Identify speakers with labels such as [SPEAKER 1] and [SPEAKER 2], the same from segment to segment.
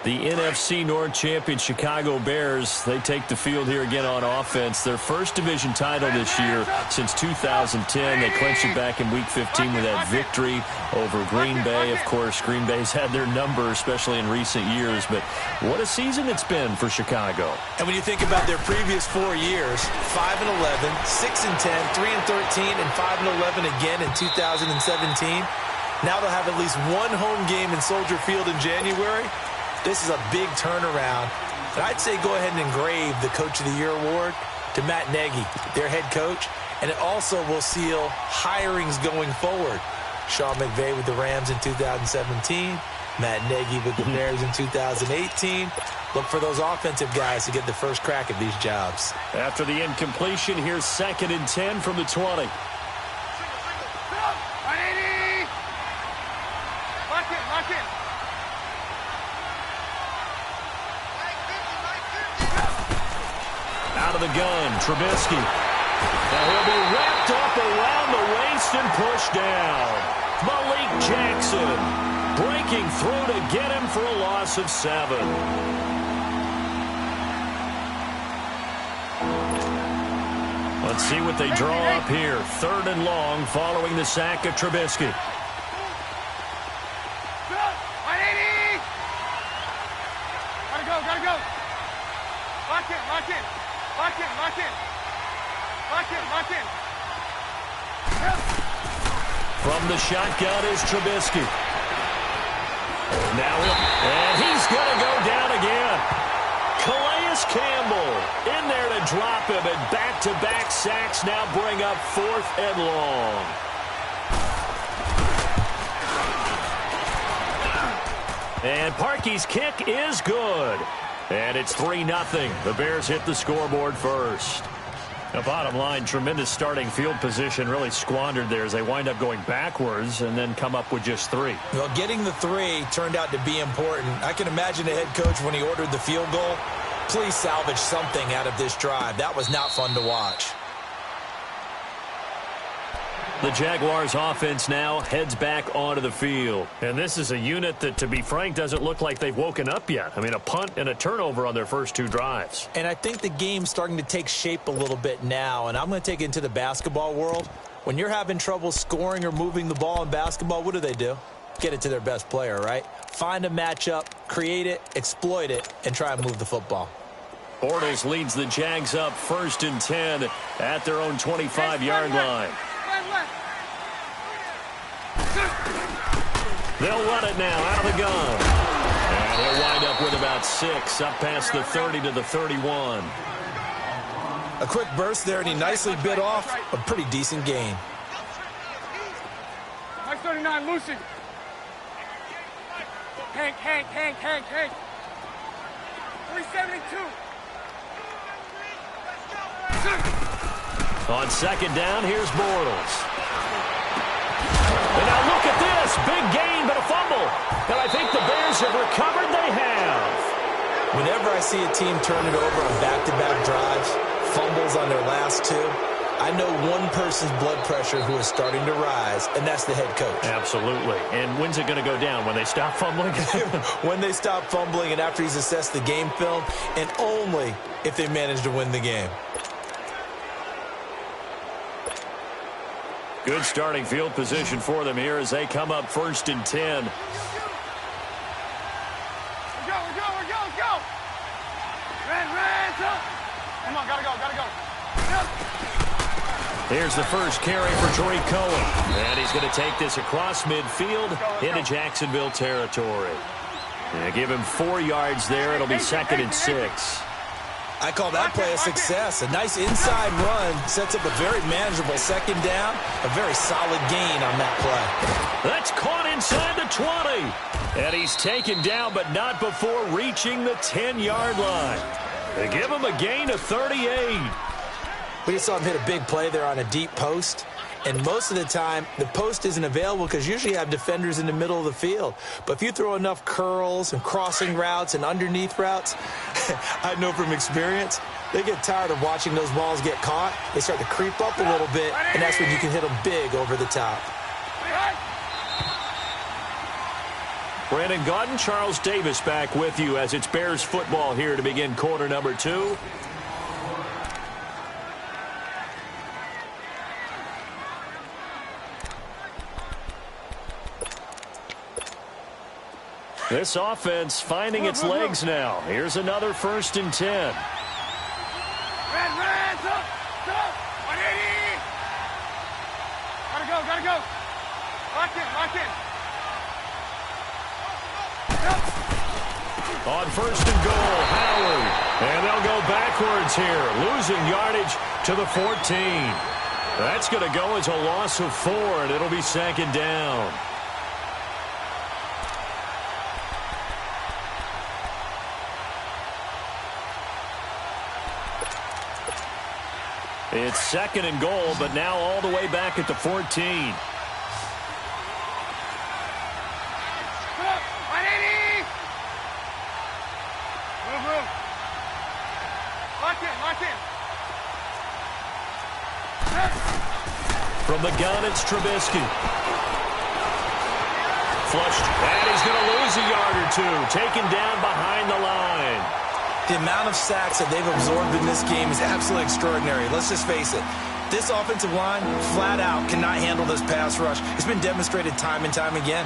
[SPEAKER 1] The NFC North champion Chicago Bears, they take the field here again on offense. Their first division title this year since 2010. They clinched it back in Week 15 with that victory over Green Bay. Of course, Green Bay's had their number, especially in recent years. But what a season it's been for Chicago.
[SPEAKER 2] And when you think about their previous 4 years, 5-11, 6-10, 3-13, and 5-11 again in 2017. Now they'll have at least one home game in Soldier Field in January. This is a big turnaround. And I'd say go ahead and engrave the Coach of the Year award to Matt Nagy, their head coach. And it also will seal hirings going forward. Sean McVay with the Rams in 2017. Matt Nagy with the Bears in 2018. Look for those offensive guys to get the first crack at these jobs.
[SPEAKER 1] After the incompletion, here's 2nd and 10 from the 20. Out of the gun, Trubisky. Now he'll be wrapped up around the waist and pushed down. Malik Jackson breaking through to get him for a loss of 7. Let's see what they draw up here. 3rd and long following the sack of Trubisky.
[SPEAKER 3] Gotta go. Lock in.
[SPEAKER 1] From the shotgun is Trubisky. And he's going to go down again. Calais Campbell in there to drop him, and back-to-back sacks now bring up 4th and long. And Parkey's kick is good. And it's 3-0. The Bears hit the scoreboard first. Now, bottom line, tremendous starting field position really squandered there as they wind up going backwards and then come up with just 3.
[SPEAKER 2] Well, getting the 3 turned out to be important. I can imagine the head coach when he ordered the field goal. Please salvage something out of this drive. That was not fun to watch.
[SPEAKER 1] The Jaguars offense now heads back onto the field. And this is a unit that, to be frank, doesn't look like they've woken up yet. I mean, a punt and a turnover on their first 2 drives.
[SPEAKER 2] And I think the game's starting to take shape a little bit now. And I'm going to take it into the basketball world. When you're having trouble scoring or moving the ball in basketball, what do? Get it to their best player, right? Find a matchup, create it, exploit it, and try and move the football.
[SPEAKER 1] Bortles leads the Jags up 1st and 10 at their own 25-yard line. They'll run it now out of the gun. And he'll wind up with about 6, up past the 30 to the 31.
[SPEAKER 2] A quick burst there, and he nicely bit off a pretty decent gain.
[SPEAKER 3] Mike 39, Lucy. Hank. 372.
[SPEAKER 1] On 2nd down, here's Bortles. And now look at this. Big gain, but a fumble. And I think the Bears have recovered. They have.
[SPEAKER 2] Whenever I see a team turn it over on back-to-back drives, fumbles on their last 2, I know one person's blood pressure who is starting to rise, and that's the head coach.
[SPEAKER 1] Absolutely. And when's it going to go down? When they stop fumbling?
[SPEAKER 2] When they stop fumbling and after he's assessed the game film, and only if they manage to win the game.
[SPEAKER 1] Good starting field position for them here as they come up 1st and 10.
[SPEAKER 3] Let's go. Red, come on, gotta go.
[SPEAKER 1] Here's the first carry for Tariq Cohen. And he's going to take this across midfield into Jacksonville territory. And give him 4 yards there. It'll be 2nd and 6.
[SPEAKER 2] I call that play a success. A nice inside run sets up a very manageable 2nd down. A very solid gain on that play.
[SPEAKER 1] That's caught inside the 20. And he's taken down, but not before reaching the 10-yard line. They give him a gain of 38.
[SPEAKER 2] We just saw him hit a big play there on a deep post. And most of the time, the post isn't available because usually you have defenders in the middle of the field. But if you throw enough curls and crossing routes and underneath routes, I know from experience, they get tired of watching those balls get caught. They start to creep up a little bit, and that's when you can hit them big over the top.
[SPEAKER 1] Brandon Gaudin, Charles Davis back with you as it's Bears football here to begin quarter number 2. This offense finding its legs now. Here's another 1st and 10.
[SPEAKER 3] Red, up, 180. Gotta go. Lock in.
[SPEAKER 1] On 1st and goal, Howard. And they'll go backwards here, losing yardage to the 14. That's going to go as a loss of 4, and it'll be 2nd down. It's 2nd and goal, but now all the way back at the 14.
[SPEAKER 3] Lock in.
[SPEAKER 1] From the gun, it's Trubisky. Flushed, and he's going to lose a yard or 2. Taken down behind the line.
[SPEAKER 2] The amount of sacks that they've absorbed in this game is absolutely extraordinary. Let's just face it. This offensive line, flat out, cannot handle this pass rush. It's been demonstrated time and time again.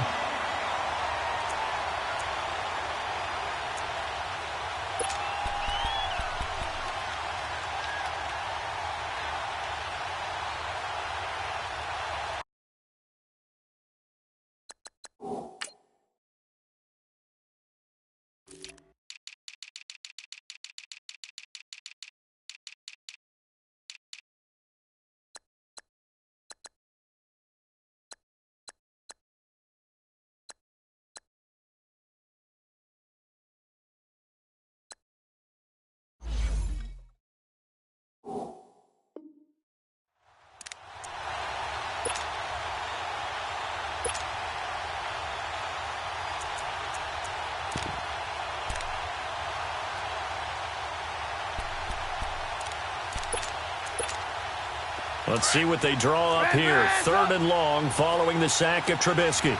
[SPEAKER 1] Let's see what they draw up here. 3rd and long following the sack of Trubisky.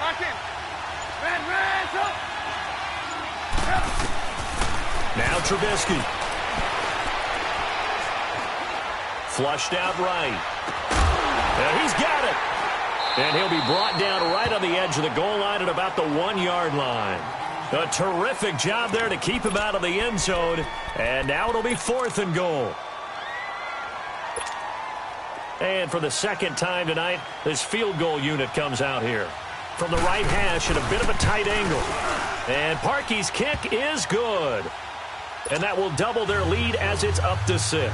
[SPEAKER 3] Lock in. Red, up.
[SPEAKER 1] Now Trubisky. Flushed out right. And he's got it. And he'll be brought down right on the edge of the goal line at about the 1-yard line. A terrific job there to keep him out of the end zone. And now it'll be 4th and goal. And for the 2nd time tonight, this field goal unit comes out here. From the right hash at a bit of a tight angle. And Parkey's kick is good. And that will double their lead as it's up to 6.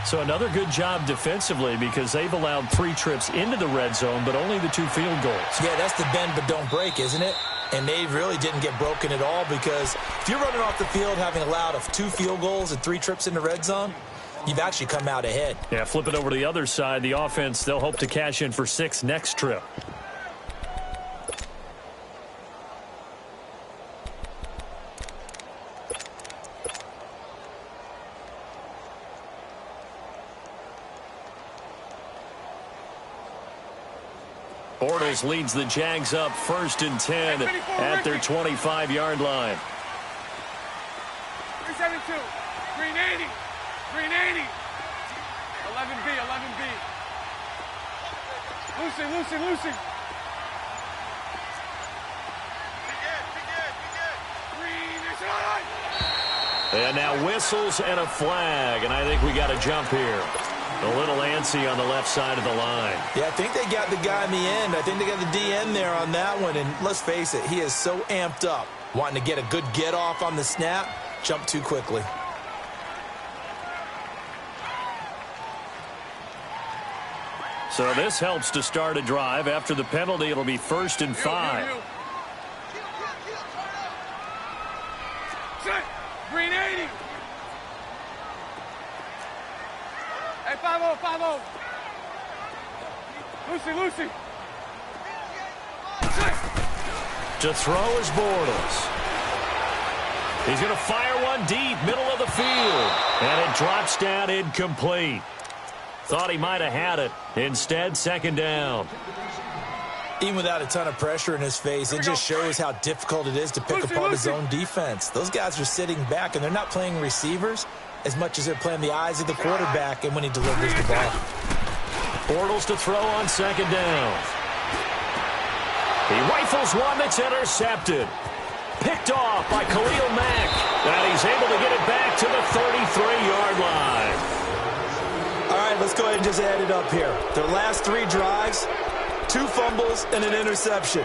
[SPEAKER 1] So another good job defensively because they've allowed 3 trips into the red zone, but only the 2 field goals.
[SPEAKER 2] Yeah, that's the bend but don't break, isn't it? And they really didn't get broken at all because if you're running off the field having allowed 2 field goals and 3 trips in the red zone, you've actually come out ahead.
[SPEAKER 1] Yeah, flip it over to the other side. The offense, they'll hope to cash in for 6 next trip. Bortles leads the Jags up 1st and 10 at their 25-yard line.
[SPEAKER 3] 372. 380. 380. 11B. Lucy.
[SPEAKER 1] And now whistles and a flag, and I think we got a jump here. A little antsy on the left side of the line.
[SPEAKER 2] Yeah, I think they got the guy in the end. I think they got the DN there on that one. And let's face it, he is so amped up, wanting to get a good get-off on the snap, jump too quickly.
[SPEAKER 1] So this helps to start a drive. After the penalty, it'll be 1st and 5.
[SPEAKER 3] Green 80. Hey, 5-0. Lucy.
[SPEAKER 1] To throw is Bortles. He's going to fire one run deep, middle of the field. And it drops down incomplete. Thought he might have had it. Instead, second down.
[SPEAKER 2] Even without a ton of pressure in his face, it just shows how difficult it is to pick apart his own defense. Those guys are sitting back, and they're not playing receivers as much as they're playing the eyes of the quarterback and when he delivers the ball.
[SPEAKER 1] Bortles to throw on second down. He rifles one that's intercepted. Picked off by Khalil Mack. And he's able to get it back to the 33-yard line.
[SPEAKER 2] All right, let's go ahead and just add it up here. Their last 3 drives, 2 fumbles and an interception.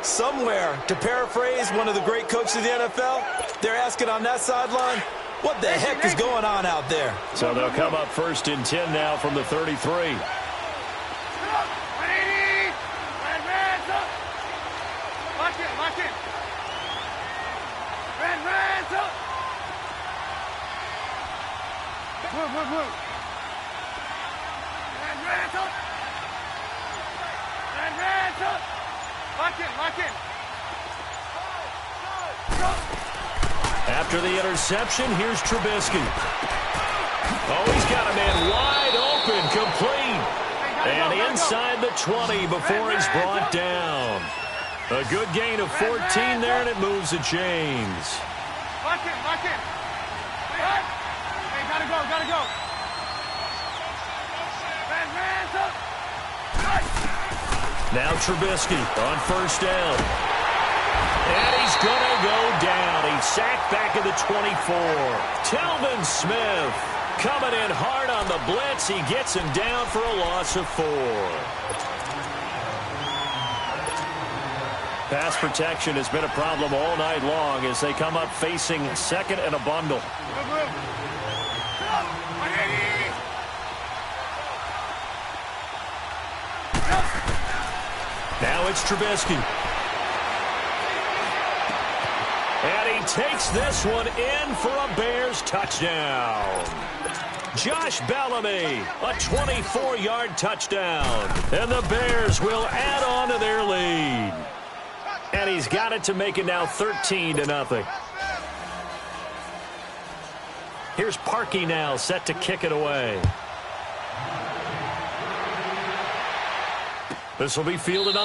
[SPEAKER 2] Somewhere, to paraphrase one of the great coaches of the NFL, they're asking on that sideline, what the heck is going on out there?
[SPEAKER 1] So they'll come up first and 10 now from the 33.
[SPEAKER 3] Lock in. Hands up. Move. Hands up. Lock in.
[SPEAKER 1] After the interception, here's Trubisky. Oh, he's got a man wide open, complete. And inside the 20 before he's brought down. A good gain of 14 there, and it moves the chains.
[SPEAKER 3] Lock in. Hey, gotta go. Hands up.
[SPEAKER 1] Now Trubisky on first down. And he's going to go down. He's sacked back at the 24. Telvin Smith coming in hard on the blitz. He gets him down for a loss of 4. Pass protection has been a problem all night long as they come up facing second and a bundle. Now it's Trubisky. And he takes this one in for a Bears touchdown. Josh Bellamy, a 24-yard touchdown. And the Bears will add on to their lead. And he's got it to make it now 13-0. Here's Parkey now set to kick it away. This will be fielded on.